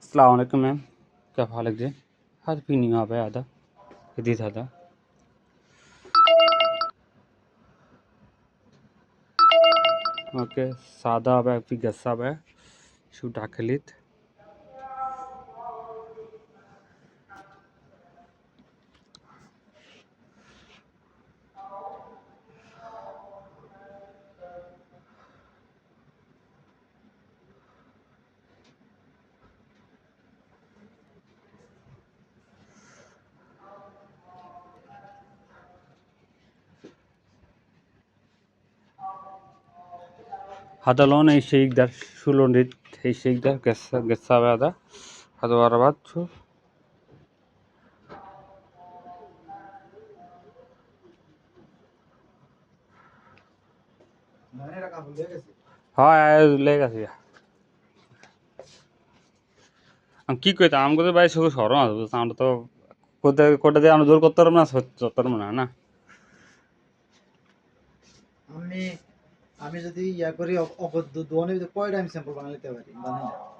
अस्सलाम वालेकुम मैम, क्या हाल है जी? आज भी नहीं आ पाया था, जदीद था। ओके, सादा बे fi gassa be, şu daklit. Hadalon şeyler, şulonit şeyler gassa be da. Hadi arabat şu. हाँ लेगा सिया আমি কি কইতাম আমাকে তো ভাই শুধু সরম আছে বুঝছো আমরা তো কোটা দিয়ে আমরা জোর করতে পারবো না সত্য না না আমি আমি যদি ইয়া করি অবদ্ধ দোয়ানে কয় টাইম স্যাম্পল বানাইতে পারি বানাই না